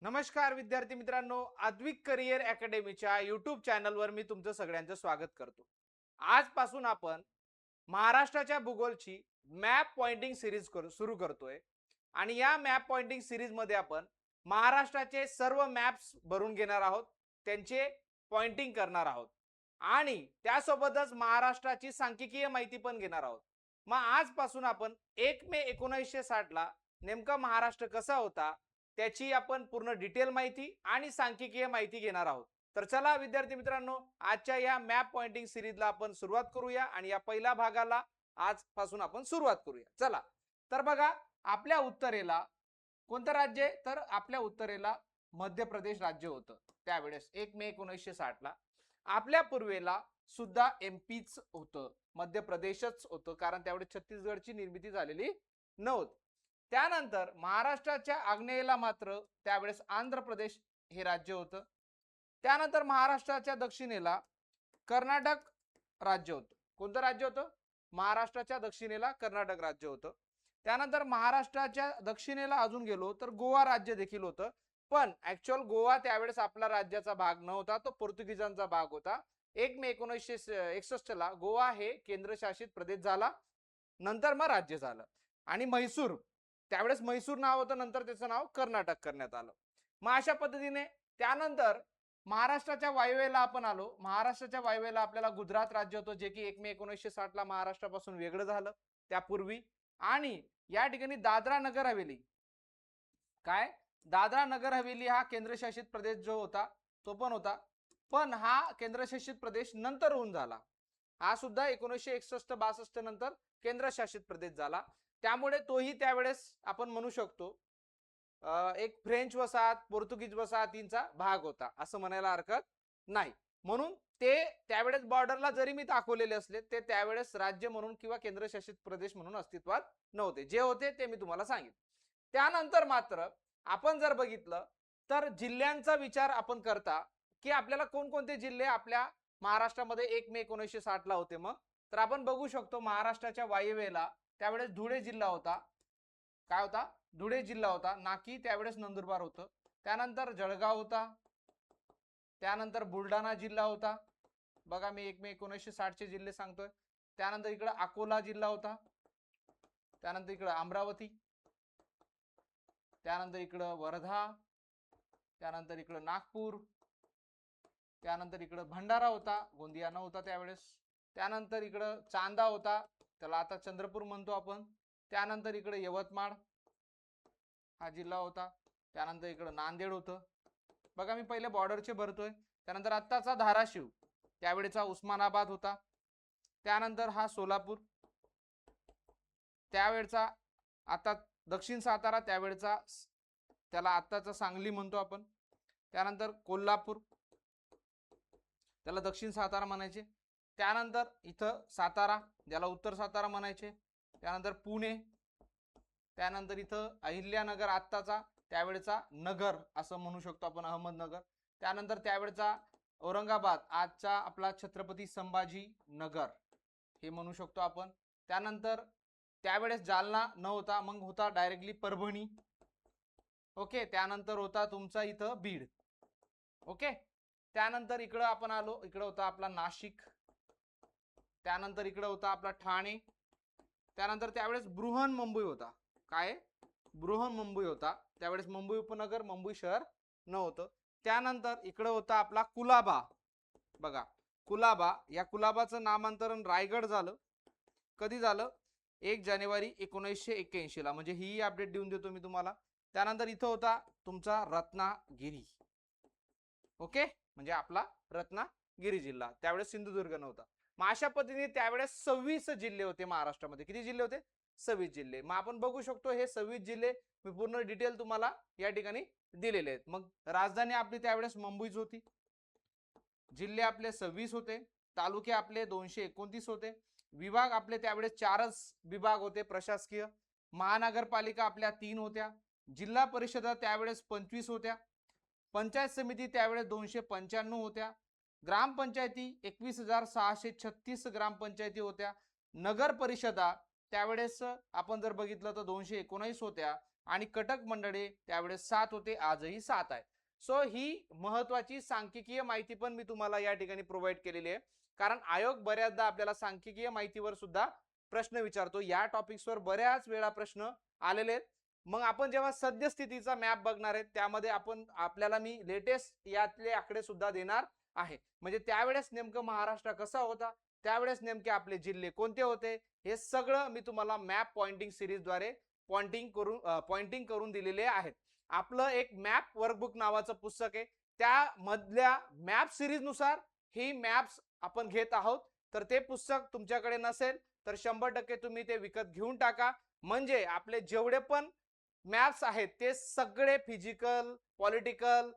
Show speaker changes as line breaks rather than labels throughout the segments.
नमस्कार विद्यार्थी मित्रांनो, आद्विक करिअर अकॅडमीच्या यूट्यूब चॅनलवर मी तुमचं सगळ्यांचं स्वागत करतो. आजपासून आपण महाराष्ट्राच्या भूगोलची मॅप पॉइंटिंग सिरीज सुरू करतोय आणि या मॅप पॉइंटिंग सिरीज मध्ये आपण महाराष्ट्राचे सर्व मॅप्स भरून घेणार आहोत, त्यांचे पॉइंटिंग करणार आहोत आणि त्यासोबतच महाराष्ट्राची सांख्यिकीय माहिती पण घेणार आहोत. मग आजपासून आपण 1 मे 1960 ला नेमका महाराष्ट्र कसा होता त्याची आपण पूर्ण डिटेल माहिती आणि सांख्यिकीय माहिती घेणार आहोत. तर चला विद्यार्थी मित्रांनो, आजच्या या मॅप पॉइंटिंग सिरीजला आपण सुरुवात करूया आणि या पहिल्या भागाला आजपासून आपण सुरुवात करूया. चला, तर बघा, आपल्या उत्तरेला कोणतं राज्य आहे? तर आपल्या उत्तरेला मध्य प्रदेश राज्य होतं त्यावेळेस 1 मे 1960 ला. आपल्या पूर्वेला सुद्धा एमपीच होतं, मध्य प्रदेशच होतं, कारण त्यावेळेस छत्तीसगडची निर्मिती झालेली नव्हती. त्यानंतर महाराष्ट्राच्या आग्नेयेला मात्र त्यावेळेस आंध्र प्रदेश हे राज्य होतं. त्यानंतर महाराष्ट्राच्या दक्षिणेला कर्नाटक राज्य होतं. कोणतं राज्य होतं? महाराष्ट्राच्या दक्षिणेला कर्नाटक राज्य होतं. त्यानंतर महाराष्ट्राच्या दक्षिणेला अजून गेलो तर गोवा राज्य देखील होतं, पण ऍक्च्युअल गोवा त्यावेळेस आपला राज्याचा भाग नव्हता, तो पोर्तुगीजांचा भाग होता. 1 मे 1961 ला गोवा हे केंद्रशासित प्रदेश झाला, नंतर मग राज्य झालं. आणि म्हैसूर, त्यावेळेस म्हैसूर नाव होतं, नंतर त्याचं नाव कर्नाटक करण्यात आलं. मग अशा पद्धतीने त्यानंतर महाराष्ट्राच्या वायव्येला आपण आलो. महाराष्ट्राच्या वायव्येला आपल्याला गुजरात राज्य होतं, जे की 1 मे 1960 ला महाराष्ट्रापासून वेगळं झालं त्यापूर्वी. आणि या ठिकाणी दादरा नगर हवेली, काय, दादरा नगर हवेली हा केंद्रशासित प्रदेश जो होता तो पण होता, पण हा केंद्रशासित प्रदेश नंतर होऊन झाला. हा सुद्धा 1961-62 नंतर केंद्रशासित प्रदेश झाला. त्यामुळे तोही त्यावेळेस आपण म्हणू शकतो एक फ्रेंच वसाहत, पोर्तुगीज वसाहतींचा भाग होता असं म्हणायला हरकत नाही. म्हणून ते त्यावेळेस बॉर्डरला जरी मी दाखवलेले असले, ते त्यावेळेस राज्य म्हणून किंवा केंद्रशासित प्रदेश म्हणून अस्तित्वात नव्हते. जे होते ते मी तुम्हाला सांगितलं. त्यानंतर मात्र आपण जर बघितलं तर जिल्ह्यांचा विचार आपण करता की आपल्याला कोणकोणते जिल्हे आपल्या महाराष्ट्रामध्ये 1 मे 1960 ला होते. मग तर आपण बघू शकतो महाराष्ट्राच्या वायव्येला त्यावेळेस धुळे जिल्हा होता. काय होता? धुळे जिल्हा होता, ना की त्यावेळेस नंदुरबार होतं. त्यानंतर जळगाव होता, त्यानंतर बुलढाणा जिल्हा होता. बघा, मी 1 मे 1960 चे जिल्हे सांगतोय. त्यानंतर इकडे अकोला जिल्हा होता, त्यानंतर इकडे अमरावती, त्यानंतर इकडे वर्धा, त्यानंतर इकडे नागपूर, त्यानंतर इकडे भंडारा होता, गोंदिया नव्हता त्यावेळेस. त्यानंतर इकडे चांदा होता, त्याला आता चंद्रपूर म्हणतो आपण. त्यानंतर इकडे यवतमाळ हा जिल्हा होता. त्यानंतर इकडे नांदेड होतं. बघा, मी पहिले बॉर्डरचे भरतोय. त्यानंतर आत्ताचा धाराशिव, त्यावेळेचा उस्मानाबाद होता. त्यानंतर हा सोलापूर, त्यावेळचा आता दक्षिण सातारा, त्यावेळचा त्याला आत्ताचा सांगली म्हणतो आपण. त्यानंतर कोल्हापूर, त्याला दक्षिण सातारा म्हणायचे. त्यानंतर इथं सातारा, ज्याला उत्तर सातारा म्हणायचे. त्यानंतर पुणे, त्यानंतर इथं अहिल्यानगर, आत्ताचा त्यावेळेचा नगर असं म्हणू शकतो आपण, अहमदनगर. त्यानंतर त्यावेळेचा औरंगाबाद, आजचा आपला छत्रपती संभाजी नगर हे म्हणू शकतो आपण. त्यानंतर त्यावेळेस जालना नव्हता, मग होता डायरेक्टली परभणी. ओके. त्यानंतर होता तुमचा इथं बीड. ओके. त्यानंतर इकडं आपण आलो, इकडं होता आपला नाशिक. त्यानंतर इकडं होता आपला ठाणे. त्यानंतर त्यावेळेस बृहन्मुंबई होता. काय? बृहन्मुंबई होता. त्यावेळेस मुंबई उपनगर, मुंबई शहर नव्हतं. त्यानंतर इकडं होता आपला कुलाबा. बघा, कुलाबा, या कुलाबाचं नामांतरण रायगड झालं. कधी झालं? 1 जानेवारी 1981 ला. म्हणजे ही अपडेट देऊन देतो मी तुम्हाला. त्यानंतर इथं होता तुमचा रत्नागिरी. ओके, म्हणजे आपला रत्नागिरी जिल्हा. त्यावेळेस सिंधुदुर्ग नव्हता. मग अशा पद्धतीने त्यावेळेस 26 जिल्हे होते महाराष्ट्रामध्ये. किती जिल्हे होते? 26 जिल्हे. मग आपण बघू शकतो हे 26 जिल्हे मी पूर्ण डिटेल तुम्हाला या ठिकाणी दिलेले आहेत. मग राजधानी आपली त्यावेळेस मुंबईच होती. जिल्हे आपले 26 होते, तालुके आपले 229 होते, विभाग आपले त्यावेळेस 4च विभाग होते प्रशासकीय. महानगरपालिका आपल्या 3 होत्या, जिल्हा परिषदा त्यावेळेस 25 होत्या, पंचायत समिती त्यावेळेस 295 होत्या, ग्रामपंचायती 21,636 ग्रामपंचायती होत्या, नगर परिषदा त्यावेळेस आपण जर बघितलं तर 219 होत्या आणि कटक मंडळे त्यावेळेस 7 होते, आजही 7 आहे. सो ही महत्वाची सांख्यिकीय माहिती पण मी तुम्हाला या ठिकाणी प्रोव्हाइड केलेली आहे, कारण आयोग बऱ्याचदा आपल्याला सांख्यिकीय माहितीवर सुद्धा प्रश्न विचारतो. या टॉपिक्सवर बऱ्याच वेळा प्रश्न आलेले आहेत. मग आपण जेव्हा सद्यस्थितीचा मॅप बघणार आहे त्यामध्ये आपल्याला मी लेटेस्ट यातले आकडे सुद्धा देणार आहे. म्हणजे त्यावेळेस नेमकं महाराष्ट्र कसा होता, त्यावेळेस नेमके आपले जिल्हे कोणते होते, हे सगळं मी तुम्हाला मॅप पॉइंटिंग सिरीजद्वारे पॉइंटिंग करून दिलेले आहेत. आपलं एक मॅप वर्कबुक नावाचं पुस्तक आहे, त्या मधल्या मॅप सिरीज नुसार ही मॅप्स आपण घेत आहोत. तर ते पुस्तक तुमच्याकडे नसेल तर 100% तुम्ही ते विकत घेऊन टाका. म्हणजे आपले जेवढे पण मॅप्स आहेत ते सगळे फिजिकल, पॉलिटिकल,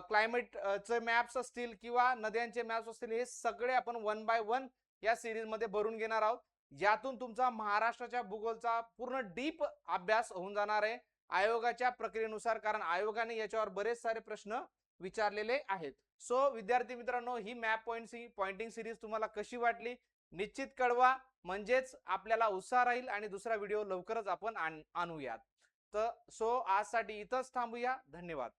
क्लायमेट चे मॅप्स असतील किंवा नद्यांचे मॅप्स असतील, हे सगळे आपण 1 बाय 1 या सिरीज मध्ये भरून घेणार आहोत. यातून तुमचा महाराष्ट्राच्या भूगोलचा पूर्ण डीप अभ्यास होऊन जाणार आहे आयोगाच्या प्रक्रियेनुसार, कारण आयोगाने याच्यावर बरेच सारे प्रश्न विचारलेले आहेत. सो विद्यार्थी मित्रांनो, ही मॅप पॉइंटिंग सिरीज तुम्हाला कशी वाटली निश्चित कळवा, म्हणजेच आपल्याला उत्साह राहील आणि दुसरा व्हिडिओ लवकरच आपण आणूयात. तर आजसाठी इथंच थांबूया. धन्यवाद.